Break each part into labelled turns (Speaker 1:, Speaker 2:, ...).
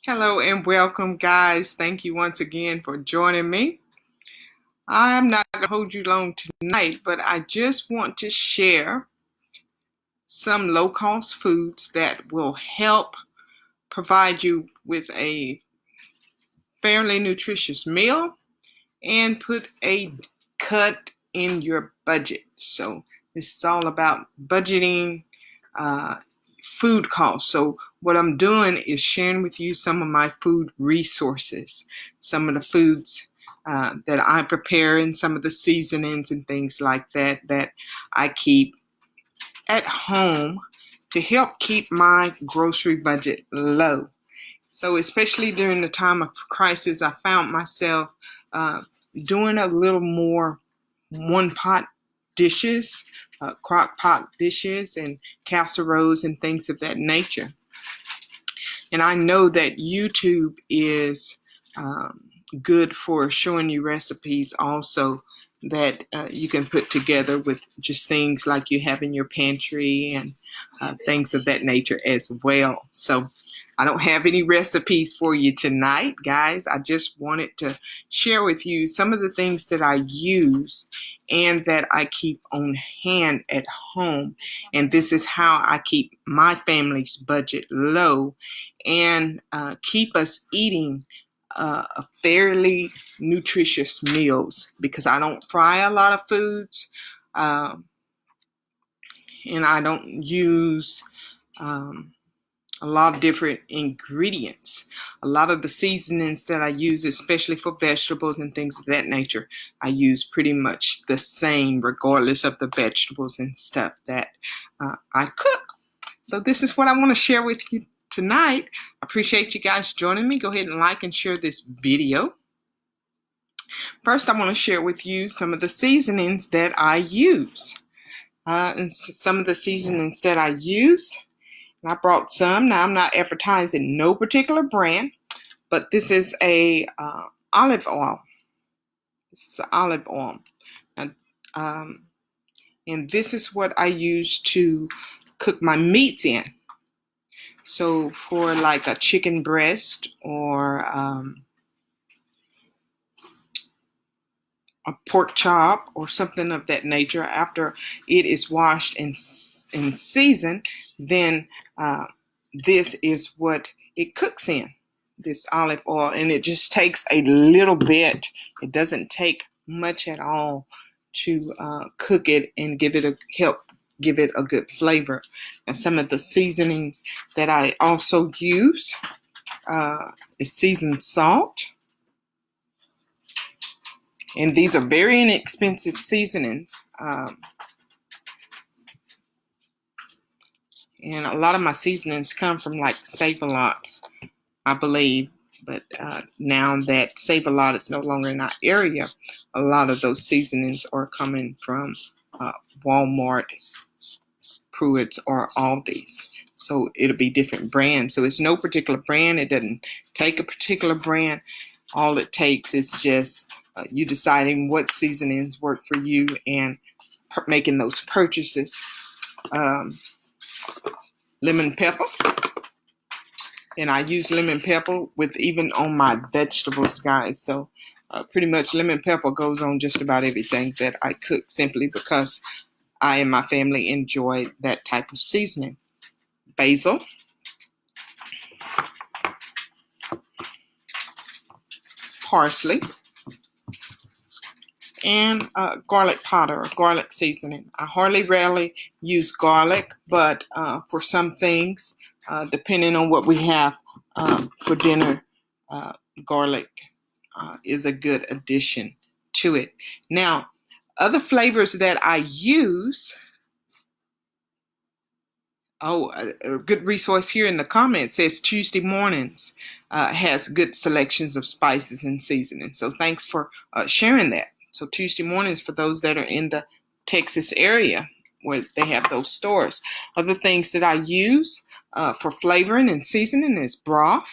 Speaker 1: Hello and welcome, guys. Thank you once again for joining me. I'm not going to hold you long tonight, but I just want to share some low-cost foods that will help provide you with a fairly nutritious meal and put a cut in your budget. So this is all about budgeting food costs. So what I'm doing is sharing with you some of my food resources, some of the foods that I prepare and some of the seasonings and things like that I keep at home to help keep my grocery budget low. So especially during the time of crisis, I found myself doing a little more one pot dishes, crock pot dishes and casseroles and things of that nature. And I know that YouTube is good for showing you recipes also that you can put together with just things like you have in your pantry and things of that nature as well. So I don't have any recipes for you tonight, guys. I just wanted to share with you some of the things that I use and that I keep on hand at home. And this is how I keep my family's budget low and keep us eating fairly nutritious meals, because I don't fry a lot of foods and I don't use a lot of different ingredients. A lot of the seasonings that I use, especially for vegetables and things of that nature, I use pretty much the same regardless of the vegetables and stuff that I cook. So this is what I want to share with you tonight. I appreciate you guys joining me. Go ahead and like and share this video. First, I want to share with you some of the seasonings that I use. And some of the seasonings that I used, and I brought some. Now, I'm not advertising no particular brand, but this is a olive oil. This is olive oil. And, and this is what I use to cook my meats in. So for like a chicken breast or a pork chop or something of that nature, after it is washed and seasoned, then this is what it cooks in, this olive oil. And it just takes a little bit. It doesn't take much at all to cook it and help give it a good flavor. And some of the seasonings that I also use is seasoned salt. And these are very inexpensive seasonings. And a lot of my seasonings come from like Save-A-Lot, I believe. But now that Save-A-Lot is no longer in our area, a lot of those seasonings are coming from Walmart, Pruitt's, or Aldi's. So it'll be different brands. So it's no particular brand. It doesn't take a particular brand. All it takes is just you deciding what seasonings work for you and making those purchases. Lemon pepper. And I use lemon pepper with even on my vegetables, guys. So pretty much lemon pepper goes on just about everything that I cook, simply because I and my family enjoy that type of seasoning. Basil. Parsley. And garlic powder or garlic seasoning. I rarely use garlic, but for some things, depending on what we have for dinner, garlic is a good addition to it. Now, other flavors that I use. A good resource here in the comments says Tuesday Mornings has good selections of spices and seasonings. So thanks for sharing that. So Tuesday Mornings, for those that are in the Texas area where they have those stores. Other things that I use for flavoring and seasoning is broth.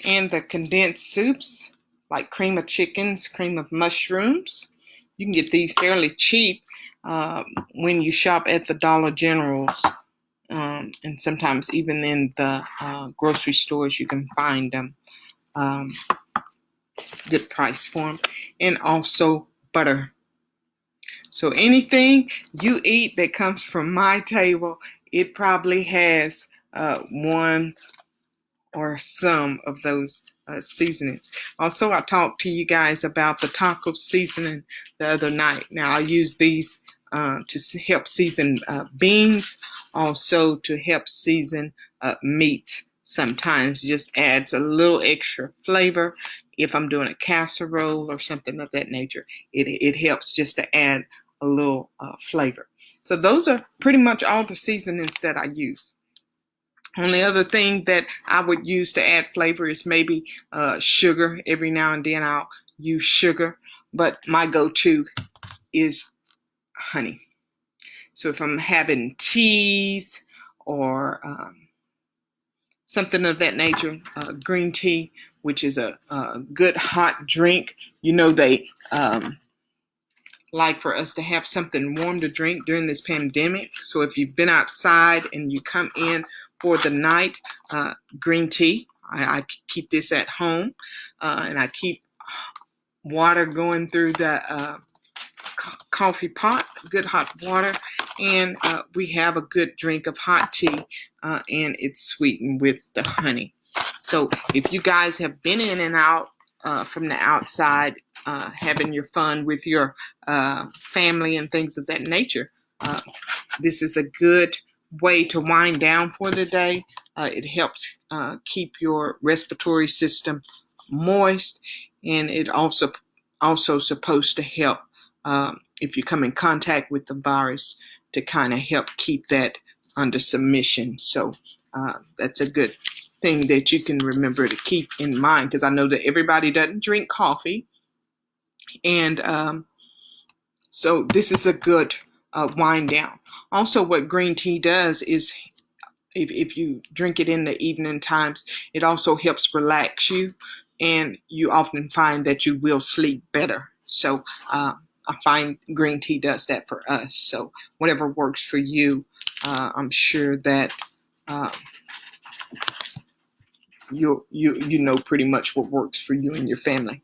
Speaker 1: And the condensed soups, like cream of chickens, cream of mushrooms. You can get these fairly cheap. when you shop at the Dollar Generals, and sometimes even in the grocery stores, you can find them. Good price for them. And also butter. So anything you eat that comes from my table, it probably has one or some of those seasonings. Also, I talked to you guys about the taco seasoning the other night. Now, I use these to help season beans, also to help season meats. Sometimes just adds a little extra flavor. If I'm doing a casserole or something of that nature, it helps just to add a little flavor. So those are pretty much all the seasonings that I use. Only other thing that I would use to add flavor is maybe sugar. Every now and then I'll use sugar, but my go-to is honey. So if I'm having teas or something of that nature, green tea, which is a good hot drink, they like for us to have something warm to drink during this pandemic. So if you've been outside and you come in for the night, green tea. I keep this at home, and I keep water going through the coffee pot, good hot water, and we have a good drink of hot tea, and it's sweetened with the honey. So if you guys have been in and out from the outside, having your fun with your family and things of that nature, this is a good way to wind down for the day. It helps keep your respiratory system moist, and it also supposed to help if you come in contact with the virus to kind of help keep that under submission. So that's a good thing that you can remember to keep in mind, because I know that everybody doesn't drink coffee, and so this is a good wind down. Also, what green tea does is, if you drink it in the evening times, it also helps relax you, and you often find that you will sleep better. So I find green tea does that for us. So whatever works for you, I'm sure that you know pretty much what works for you and your family.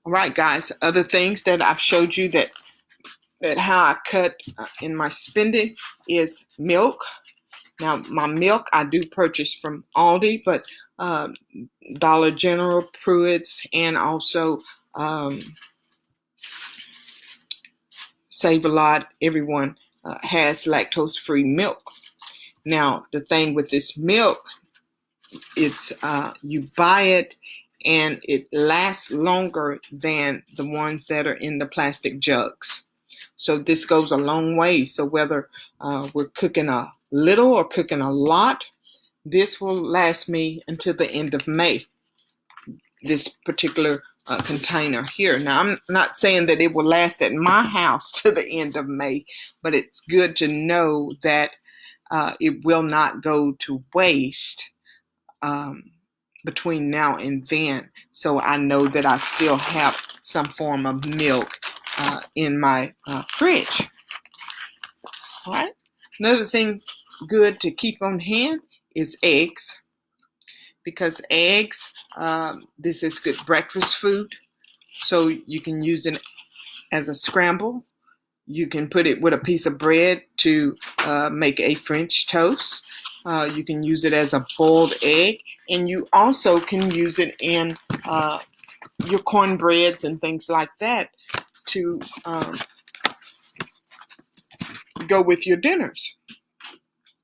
Speaker 1: All right, guys. Other things that I've showed you that how I cut in my spending is milk. Now, my milk I do purchase from Aldi, but Dollar General, Pruitt's, and also Save a Lot. Everyone has lactose-free milk. Now, the thing with this milk, it's you buy it and it lasts longer than the ones that are in the plastic jugs. So this goes a long way. So whether we're cooking a little or cooking a lot, this will last me until the end of May, this particular container here. Now, I'm not saying that it will last at my house to the end of May, but it's good to know that it will not go to waste between now and then. So I know that I still have some form of milk in my fridge. All right. Another thing good to keep on hand is eggs, because eggs, this is good breakfast food. So you can use it as a scramble. You can put it with a piece of bread to make a French toast. You can use it as a boiled egg, and you also can use it in your cornbreads and things like that to go with your dinners.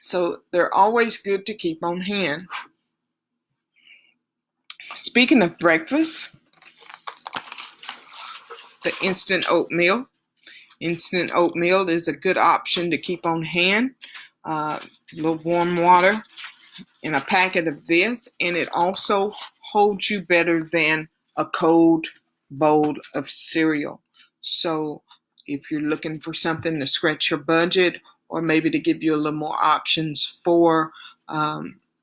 Speaker 1: So they're always good to keep on hand. Speaking of breakfast, the instant oatmeal. Instant oatmeal is a good option to keep on hand. A little warm water in a packet of this, and it also holds you better than a cold bowl of cereal. So if you're looking for something to scratch your budget, or maybe to give you a little more options for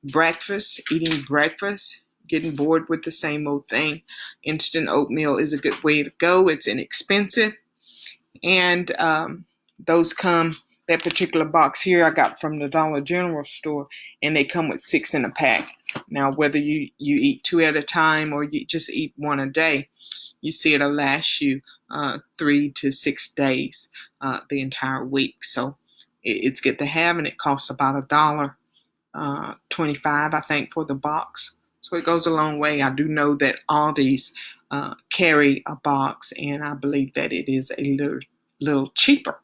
Speaker 1: breakfast, eating breakfast, getting bored with the same old thing, instant oatmeal is a good way to go. It's inexpensive, and those come, that particular box here I got from the Dollar General store, and they come with 6 in a pack. Now, whether you eat 2 at a time or you just eat 1 a day, you see it'll last you 3 to 6 days, the entire week. So it's good to have, and it costs about $1.25, I think, for the box. So it goes a long way. I do know that Aldi's carry a box, and I believe that it is a little cheaper.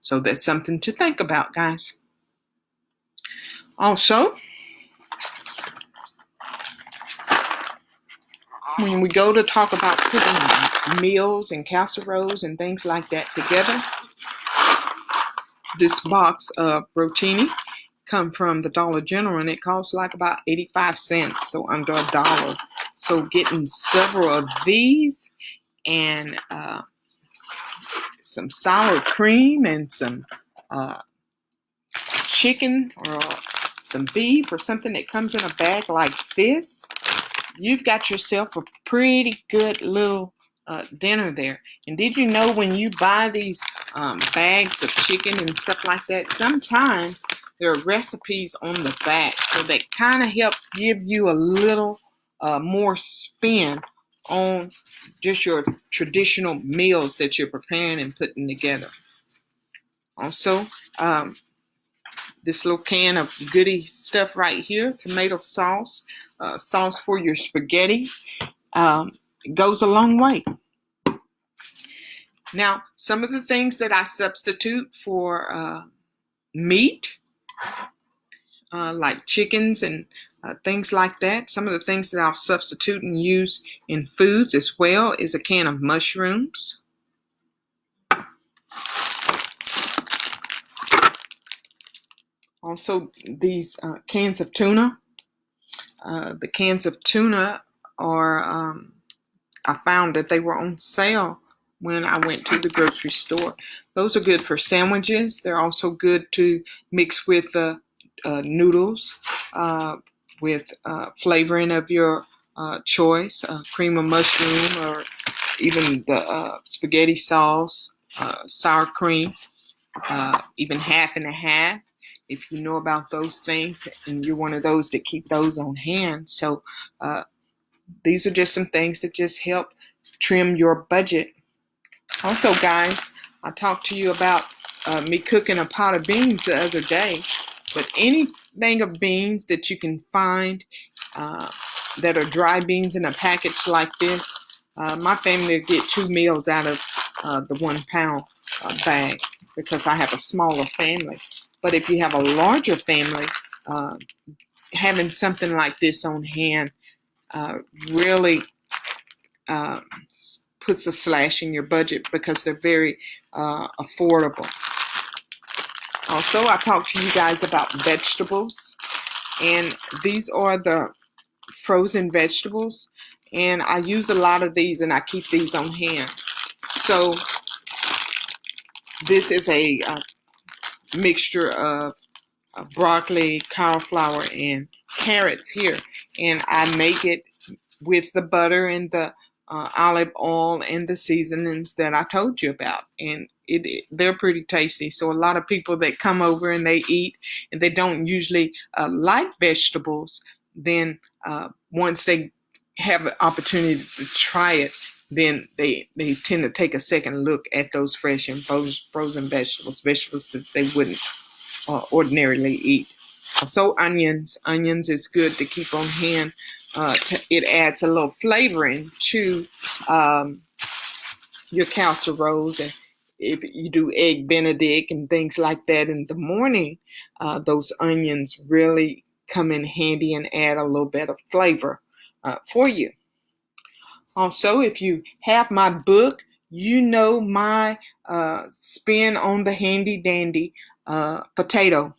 Speaker 1: So that's something to think about, guys. Also, when we go to talk about putting meals and casseroles and things like that together, this box of rotini come from the Dollar General, and it costs like about 85 cents, so under $1. So getting several of these and some sour cream and some chicken or some beef or something that comes in a bag like this, you've got yourself a pretty good little dinner there. And did you know when you buy these bags of chicken and stuff like that, sometimes there are recipes on the back, so that kind of helps give you a little more spin on just your traditional meals that you're preparing and putting together. Also, this little can of goody stuff right here, tomato sauce, sauce for your spaghetti, it goes a long way. Now, some of the things that I substitute for meat, like chickens and things like that, some of the things that I'll substitute and use in foods as well is a can of mushrooms. Also, these cans of tuna. The cans of tuna are, I found that they were on sale when I went to the grocery store. Those are good for sandwiches. They're also good to mix with noodles with flavoring of your choice, cream of mushroom, or even the spaghetti sauce, sour cream, even half and a half. If you know about those things and you're one of those that keep those on hand. So these are just some things that just help trim your budget. Also, guys, I talked to you about me cooking a pot of beans the other day, but anything of beans that you can find that are dry beans in a package like this, my family will get 2 meals out of the 1 pound bag because I have a smaller family. But if you have a larger family, having something like this on hand really puts a slash in your budget because they're very affordable. Also, I talked to you guys about vegetables, and these are the frozen vegetables, and I use a lot of these and I keep these on hand. So this is a mixture of broccoli, cauliflower, and carrots here, and I make it with the butter and the olive oil and the seasonings that I told you about, and they're pretty tasty. So a lot of people that come over and they eat and they don't usually like vegetables, then once they have an opportunity to try it, then they tend to take a second look at those fresh and frozen vegetables that they wouldn't ordinarily eat. So onions is good to keep on hand. It adds a little flavoring to your casseroles, and if you do egg benedict and things like that in the morning, those onions really come in handy and add a little bit of flavor for you. Also, if you have my book, you know my spin on the handy dandy potato.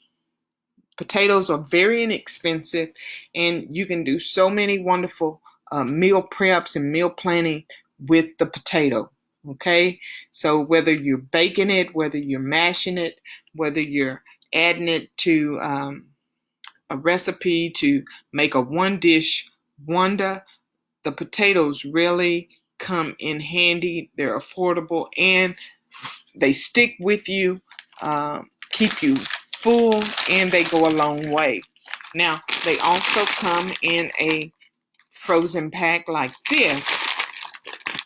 Speaker 1: Potatoes are very inexpensive, and you can do so many wonderful meal preps and meal planning with the potato. Okay, so whether you're baking it, whether you're mashing it, whether you're adding it to a recipe to make a one dish wonder, the potatoes really come in handy. They're affordable and they stick with you keep you full, and they go a long way. Now, they also come in a frozen pack like this.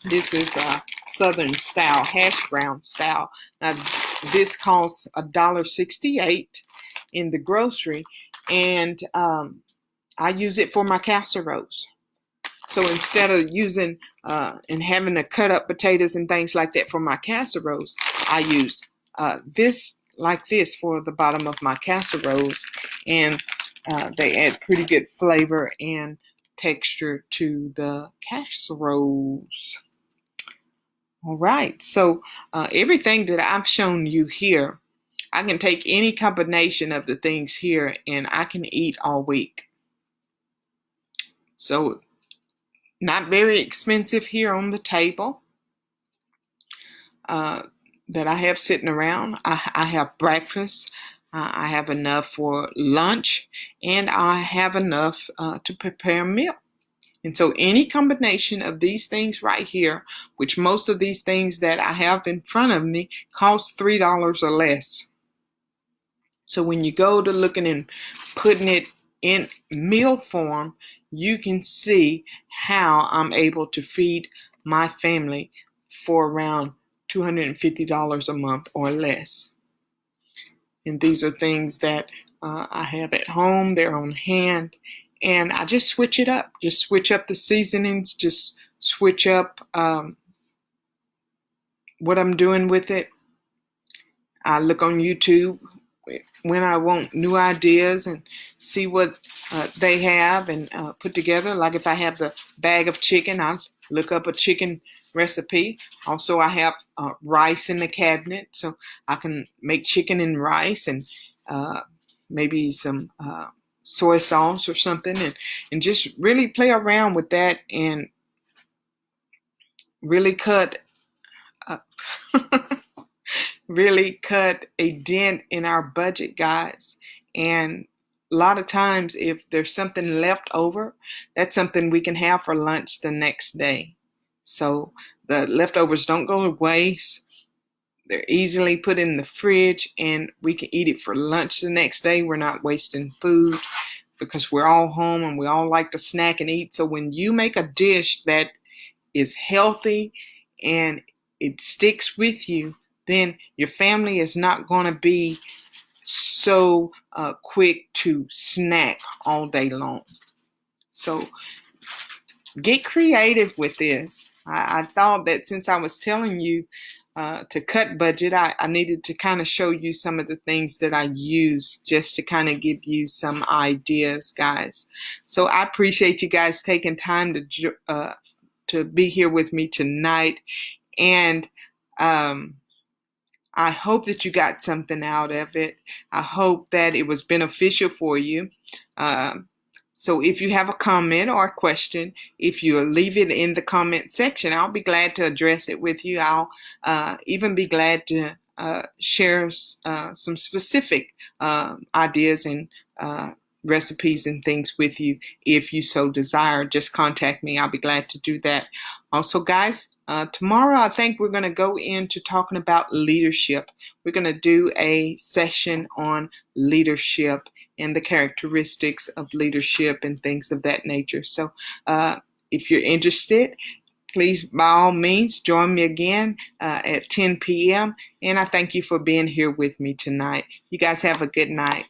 Speaker 1: This is a Southern style, hash brown style. Now, this costs $1.68 in the grocery, and I use it for my casseroles. So instead of using and having to cut up potatoes and things like that for my casseroles, I use this like this for the bottom of my casseroles, and they add pretty good flavor and texture to the casseroles. All right, so everything that I've shown you here, I can take any combination of the things here and I can eat all week. So not very expensive here on the table that I have sitting around. I have breakfast, I have enough for lunch, and I have enough to prepare a meal. And so any combination of these things right here, which most of these things that I have in front of me cost $3 or less. So when you go to looking and putting it in meal form, you can see how I'm able to feed my family for around $250 a month or less. And these are things that I have at home, they're on hand, and I just switch it up. Just switch up the seasonings, just switch up what I'm doing with it. I look on YouTube when I want new ideas and see what they have and put together. Like if I have the bag of chicken, I'll look up a chicken recipe. Also, I have rice in the cabinet, so I can make chicken and rice and maybe some soy sauce or something, and just really play around with that and really cut really cut a dent in our budget, guys. And a lot of times, if there's something left over, that's something we can have for lunch the next day. So the leftovers don't go to waste. They're easily put in the fridge, and we can eat it for lunch the next day. We're not wasting food because we're all home and we all like to snack and eat. So when you make a dish that is healthy and it sticks with you, then your family is not going to be so quick to snack all day long. So get creative with this. I thought that since I was telling you to cut budget, I needed to kind of show you some of the things that I use just to kind of give you some ideas, guys. So I appreciate you guys taking time to be here with me tonight. And I hope that you got something out of it. I hope that it was beneficial for you. So if you have a comment or a question, if you leave it in the comment section, I'll be glad to address it with you. I'll even be glad to share some specific ideas and recipes and things with you if you so desire. Just contact me. I'll be glad to do that. Also, guys, tomorrow I think we're going to go into talking about leadership. We're going to do a session on leadership and the characteristics of leadership and things of that nature. So if you're interested, please, by all means, join me again at 10 p.m. And I thank you for being here with me tonight. You guys have a good night.